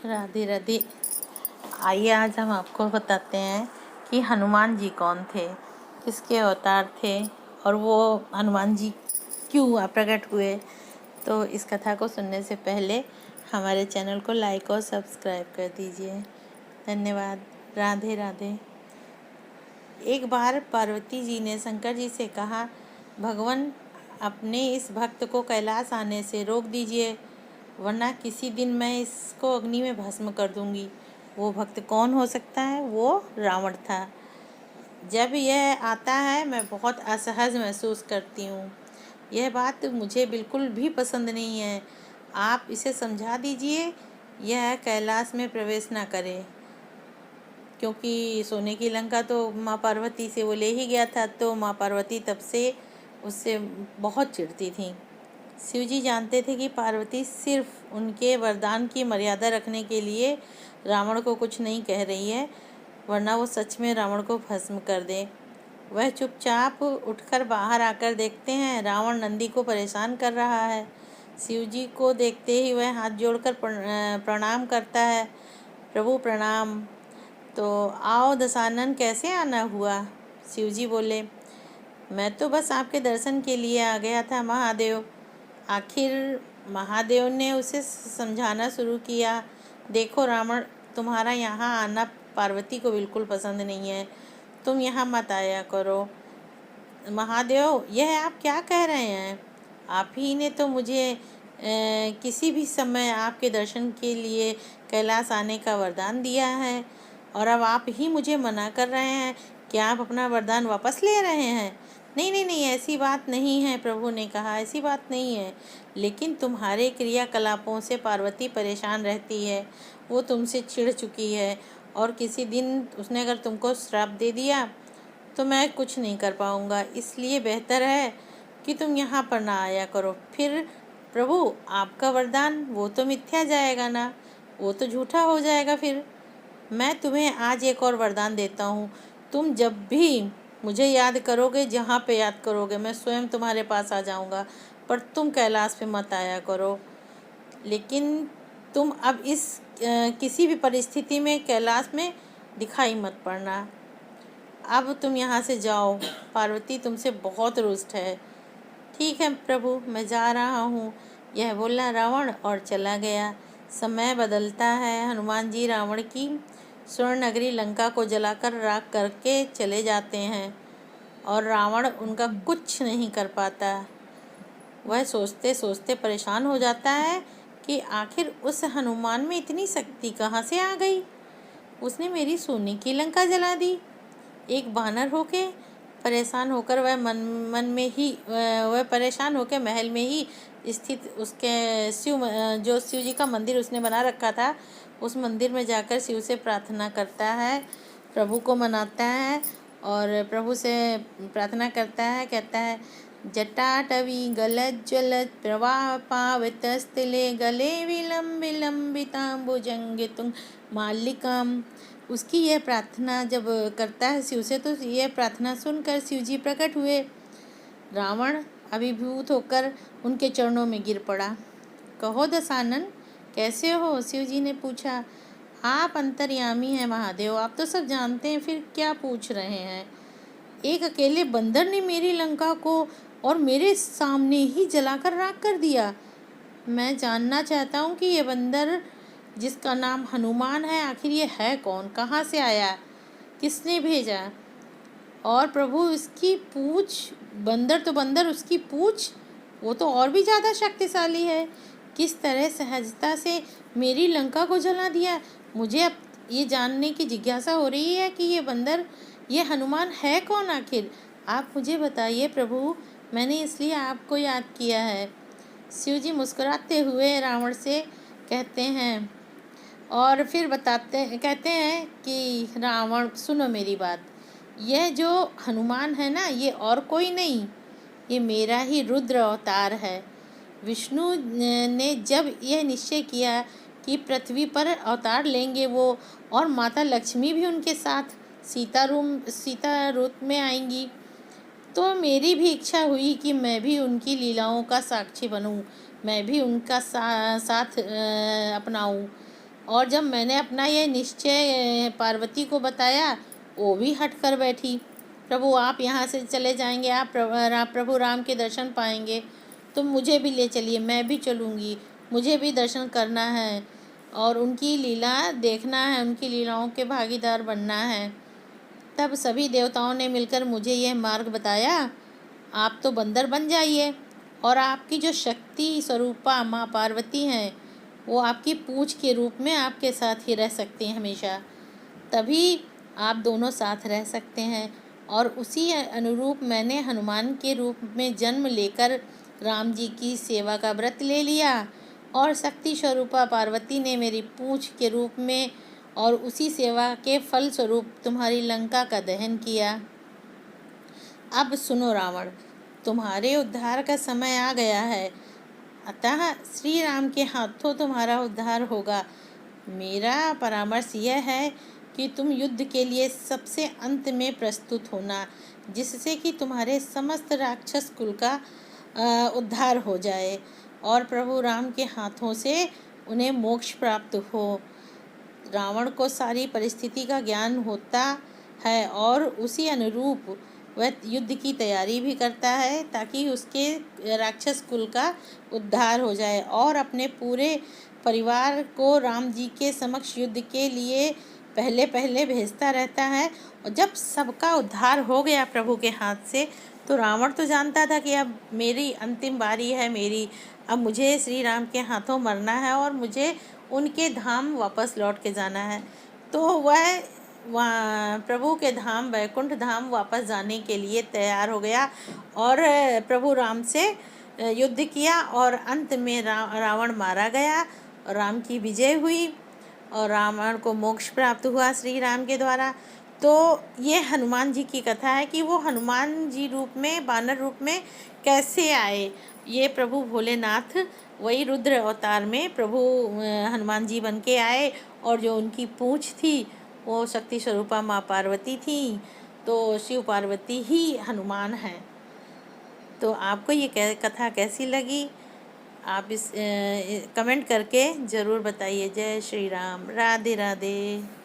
राधे राधे। आइए आज हम आपको बताते हैं कि हनुमान जी कौन थे, किसके अवतार थे और वो हनुमान जी क्यों प्रकट हुए। तो इस कथा को सुनने से पहले हमारे चैनल को लाइक और सब्सक्राइब कर दीजिए। धन्यवाद। राधे राधे। एक बार पार्वती जी ने शंकर जी से कहा, भगवान अपने इस भक्त को कैलाश आने से रोक दीजिए, वरना किसी दिन मैं इसको अग्नि में भस्म कर दूंगी। वो भक्त कौन हो सकता है? वो रावण था। जब यह आता है मैं बहुत असहज महसूस करती हूँ। यह बात मुझे बिल्कुल भी पसंद नहीं है। आप इसे समझा दीजिए यह कैलाश में प्रवेश ना करे, क्योंकि सोने की लंका तो माँ पार्वती से वो ले ही गया था। तो माँ पार्वती तब से उससे बहुत चिढ़ती थी। शिवजी जानते थे कि पार्वती सिर्फ उनके वरदान की मर्यादा रखने के लिए रावण को कुछ नहीं कह रही है, वरना वो सच में रावण को भस्म कर दे। वह चुपचाप उठकर बाहर आकर देखते हैं रावण नंदी को परेशान कर रहा है। शिवजी को देखते ही वह हाथ जोड़कर प्रणाम करता है। प्रभु प्रणाम। तो आओ दशानन, कैसे आना हुआ? शिवजी बोले, मैं तो बस आपके दर्शन के लिए आ गया था महादेव। आखिर महादेव ने उसे समझाना शुरू किया, देखो रावण, तुम्हारा यहाँ आना पार्वती को बिल्कुल पसंद नहीं है, तुम यहाँ मत आया करो। महादेव, यह आप क्या कह रहे हैं? आप ही ने तो मुझे किसी भी समय आपके दर्शन के लिए कैलाश आने का वरदान दिया है, और अब आप ही मुझे मना कर रहे हैं। क्या आप अपना वरदान वापस ले रहे हैं? नहीं नहीं नहीं, ऐसी बात नहीं है। प्रभु ने कहा, ऐसी बात नहीं है, लेकिन तुम्हारे क्रियाकलापों से पार्वती परेशान रहती है। वो तुमसे चिढ़ चुकी है, और किसी दिन उसने अगर तुमको श्राप दे दिया तो मैं कुछ नहीं कर पाऊँगा। इसलिए बेहतर है कि तुम यहाँ पर ना आया करो। फिर प्रभु, आपका वरदान वो तो मिथ्या जाएगा ना, वो तो झूठा हो जाएगा। फिर मैं तुम्हें आज एक और वरदान देता हूँ। तुम जब भी मुझे याद करोगे, जहाँ पे याद करोगे, मैं स्वयं तुम्हारे पास आ जाऊँगा, पर तुम कैलाश पे मत आया करो। लेकिन तुम अब इस किसी भी परिस्थिति में कैलाश में दिखाई मत पड़ना। अब तुम यहाँ से जाओ, पार्वती तुमसे बहुत रुष्ट है। ठीक है प्रभु, मैं जा रहा हूँ, यह बोला रावण और चला गया। समय बदलता है। हनुमान जी रावण की स्वर्ण नगरी लंका को जलाकर राख करके चले जाते हैं, और रावण उनका कुछ नहीं कर पाता। वह सोचते सोचते परेशान हो जाता है कि आखिर उस हनुमान में इतनी शक्ति कहाँ से आ गई। उसने मेरी सोने की लंका जला दी। एक बानर होके परेशान होकर वह परेशान होकर महल में ही स्थित उसके जो शिव जी का मंदिर उसने बना रखा था, उस मंदिर में जाकर शिव से प्रार्थना करता है, प्रभु को मनाता है और प्रभु से प्रार्थना करता है। कहता है, जटाटवी गलत ज्वलत प्रवाह पावतस्थले गले विलंबिताम्बुजंगे तुंग मालिकाम। उसकी यह प्रार्थना जब करता है शिव से, तो यह प्रार्थना सुनकर शिव जी प्रकट हुए। रावण अभिभूत होकर उनके चरणों में गिर पड़ा। कहो दशानन, कैसे हो? शिव जी ने पूछा। आप अंतर्यामी हैं महादेव, आप तो सब जानते हैं, फिर क्या पूछ रहे हैं? एक अकेले बंदर ने मेरी लंका को और मेरे सामने ही जलाकर राख कर दिया। मैं जानना चाहता हूँ कि ये बंदर जिसका नाम हनुमान है, आखिर ये है कौन, कहाँ से आया, किसने भेजा? और प्रभु, इसकी पूछ, बंदर तो बंदर, उसकी पूछ वो तो और भी ज़्यादा शक्तिशाली है। किस तरह सहजता से मेरी लंका को जला दिया। मुझे अब ये जानने की जिज्ञासा हो रही है कि ये बंदर, ये हनुमान है कौन आखिर। आप मुझे बताइए प्रभु, मैंने इसलिए आपको याद किया है। शिव जी मुस्कुराते हुए रावण से कहते हैं, और फिर कहते हैं कि रावण, सुनो मेरी बात, यह जो हनुमान है ना, ये और कोई नहीं, ये मेरा ही रुद्र अवतार है। विष्णु ने जब यह निश्चय किया कि पृथ्वी पर अवतार लेंगे वो, और माता लक्ष्मी भी उनके साथ सीता रूप में आएंगी, तो मेरी भी इच्छा हुई कि मैं भी उनकी लीलाओं का साक्षी बनूं, मैं भी उनका साथ अपनाऊं। और जब मैंने अपना ये निश्चय पार्वती को बताया, वो भी हट कर बैठी। प्रभु आप यहाँ से चले जाएंगे, आप प्रभु राम के दर्शन पाएंगे, तो मुझे भी ले चलिए, मैं भी चलूँगी, मुझे भी दर्शन करना है और उनकी लीला देखना है, उनकी लीलाओं के भागीदार बनना है। तब सभी देवताओं ने मिलकर मुझे यह मार्ग बताया, आप तो बंदर बन जाइए और आपकी जो शक्ति स्वरूपा माँ पार्वती हैं, वो आपकी पूंछ के रूप में आपके साथ ही रह सकती हैं हमेशा। तभी आप दोनों साथ रह सकते हैं। और उसी अनुरूप मैंने हनुमान के रूप में जन्म लेकर राम जी की सेवा का व्रत ले लिया और शक्ति स्वरूपा पार्वती ने मेरी पूंछ के रूप में और उसी सेवा के फल स्वरूप तुम्हारी लंका का दहन किया। अब सुनो रावण, तुम्हारे उद्धार का समय आ गया है, अतः श्री राम के हाथों तुम्हारा उद्धार होगा। मेरा परामर्श यह है कि तुम युद्ध के लिए सबसे अंत में प्रस्तुत होना, जिससे कि तुम्हारे समस्त राक्षस कुल का उद्धार हो जाए और प्रभु राम के हाथों से उन्हें मोक्ष प्राप्त हो। रावण को सारी परिस्थिति का ज्ञान होता है और उसी अनुरूप वह युद्ध की तैयारी भी करता है, ताकि उसके राक्षस कुल का उद्धार हो जाए और अपने पूरे परिवार को राम जी के समक्ष युद्ध के लिए पहले पहले भेजता रहता है। और जब सबका उद्धार हो गया प्रभु के हाथ से, तो रावण तो जानता था कि अब मेरी अंतिम बारी है, अब मुझे श्री राम के हाथों मरना है और मुझे उनके धाम वापस लौट के जाना है। तो वह वहाँ प्रभु के धाम वैकुंठ धाम वापस जाने के लिए तैयार हो गया और प्रभु राम से युद्ध किया और अंत में रावण मारा गया और राम की विजय हुई और रावण को मोक्ष प्राप्त हुआ श्री राम के द्वारा। तो ये हनुमान जी की कथा है कि वो हनुमान जी रूप में, बानर रूप में कैसे आए। ये प्रभु भोलेनाथ वही रुद्र अवतार में प्रभु हनुमान जी बन के आए और जो उनकी पूंछ थी वो शक्ति स्वरूपा माँ पार्वती थी। तो शिव पार्वती ही हनुमान हैं। तो आपको ये कथा कैसी लगी, आप इस कमेंट करके ज़रूर बताइए। जय श्री राम, राधे राधे।